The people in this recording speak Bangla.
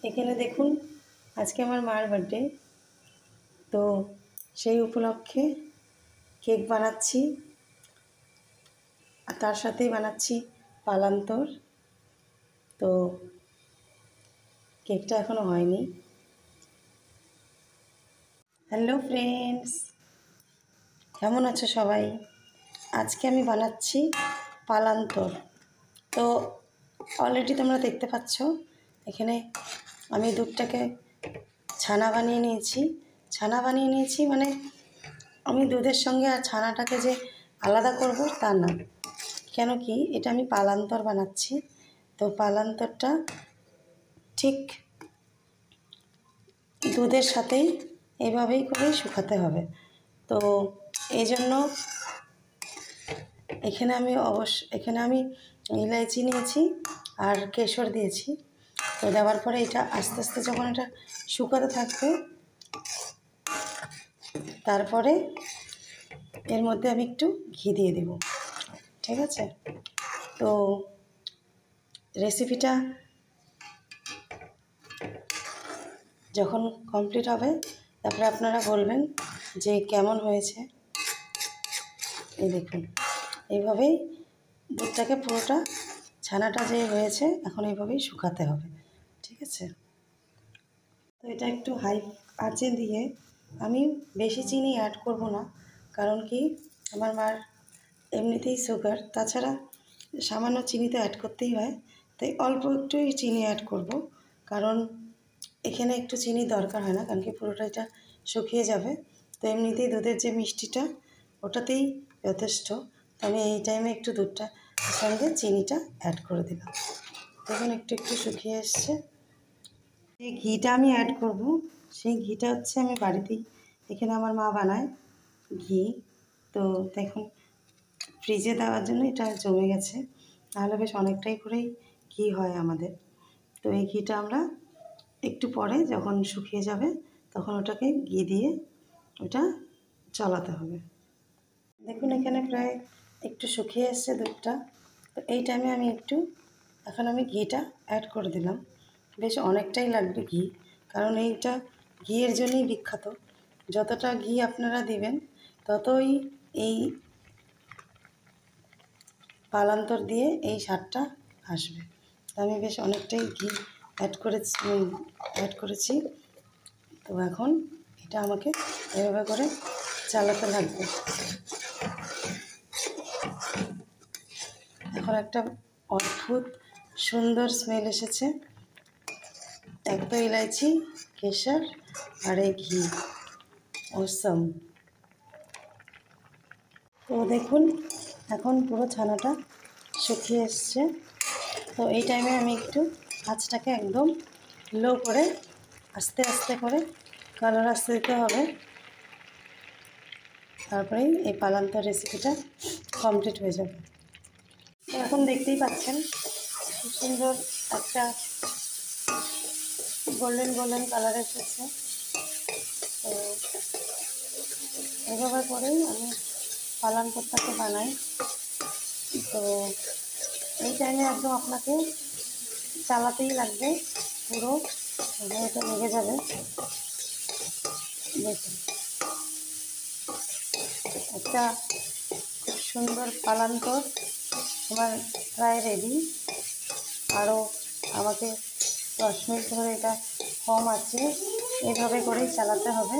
এখানে দেখুন আজকে আমার মার বার্থডে, তো সেই উপলক্ষে কেক বানাচ্ছি আর তার সাথেই বানাচ্ছি পালান্তর। তো কেকটা এখনো হয়নি। হ্যালো ফ্রেন্ডস, কেমন আছো সবাই? আজকে আমি বানাচ্ছি পালান্তর। তো অলরেডি তোমরা দেখতে পাচ্ছ এখানে আমি দুধটাকে ছানা বানিয়ে নিয়েছি। মানে আমি দুধের সঙ্গে আর ছানাটাকে যে আলাদা করব তা না, কেন কি এটা আমি পালান্তর বানাচ্ছি। তো পালান্তরটা ঠিক দুধের সাথেই এইভাবেই করেই শুকাতে হবে। তো এই জন্য এখানে আমি ইলাইচি নিয়েছি আর কেশর দিয়েছি। তো দেওয়ার পরে এটা আস্তে আস্তে যখন এটা শুকাতে থাকবে, তারপরে এর মধ্যে আমি একটু ঘি দিয়ে দেব, ঠিক আছে? তো রেসিপিটা যখন কমপ্লিট হবে তারপরে আপনারা বলবেন যে কেমন হয়েছে। এই দেখুন এইভাবেই দুধটাকে পুরোটা ছানাটা যে হয়েছে এখন এইভাবেই শুকাতে হবে, ঠিক আছে? তো এটা একটু হাই আঁচে দিয়ে আমি বেশি চিনি অ্যাড করব না, কারণ কি আমার মার এমনিতেই সুগার, তাছাড়া সামান্য চিনি তো অ্যাড করতেই হয়, তাই অল্প একটুই চিনি অ্যাড করব। কারণ এখানে একটু চিনি দরকার হয় না, কারণ কি পুরোটা এটা শুকিয়ে যাবে। তো এমনিতেই দুধের যে মিষ্টিটা ওটাতেই যথেষ্ট। তো আমি এই টাইমে একটু দুধটা সঙ্গে চিনিটা অ্যাড করে দিলাম। দেখুন একটু একটু শুকিয়ে এসছে। যে ঘিটা আমি অ্যাড করব সেই ঘিটা হচ্ছে আমি বাড়িতেই, এখানে আমার মা বানায় ঘি। তো দেখুন ফ্রিজে দেওয়ার জন্য এটা জমে গেছে, তাহলে বেশ অনেকটাই করেই ঘি হয় আমাদের। তো এই ঘিটা আমরা একটু পরে যখন শুকিয়ে যাবে তখন ওটাকে ঘি দিয়ে ওটা চলাতে হবে। দেখুন এখানে প্রায় একটু শুকিয়ে এসছে দুধটা। তো এই টাইমে আমি এখন আমি ঘিটা অ্যাড করে দিলাম। বেশ অনেকটাই লাগবে ঘি, কারণ এইটা ঘিয়ের জন্যই বিখ্যাত। যতটা ঘি আপনারা দিবেন ততই এই পালান্তর দিয়ে এই স্বাদটা আসবে। তো আমি বেশ অনেকটাই ঘি অ্যাড করেছি। তো এখন এটা আমাকে এভাবে করে চালাতে লাগবে। এখন একটা অদ্ভুত সুন্দর স্মেল এসেছে, এক তো ইলাইচি, কেশর আর এই ঘি, অসম। তো দেখুন এখন পুরো ছানাটা শুকিয়ে এসছে। তো এই টাইমে আমি একটু আঁচটাকে একদম লো করে আস্তে আস্তে করে কালার আসতে দিতে হবে। তারপরেই এই পালান্তর রেসিপিটা কমপ্লিট হয়ে যাবে। তো এখন দেখতেই পাচ্ছেন খুব সুন্দর একটা গোল্ডেন গোল্ডেন কালার এসেছে। তো এভাবে করেই আমি পালান্তরটাকে বানাই। তো এই টাইমে একদম আপনাকে চালাতেই লাগবে, পুরো এটা লেগে যাবে। দেখুন একটা খুব সুন্দর পালান্তর আমার প্রায় রেডি। আরও আমাকে 10 মিনিট ধরে এটা কম আছে, এইভাবে করেই চালাতে হবে।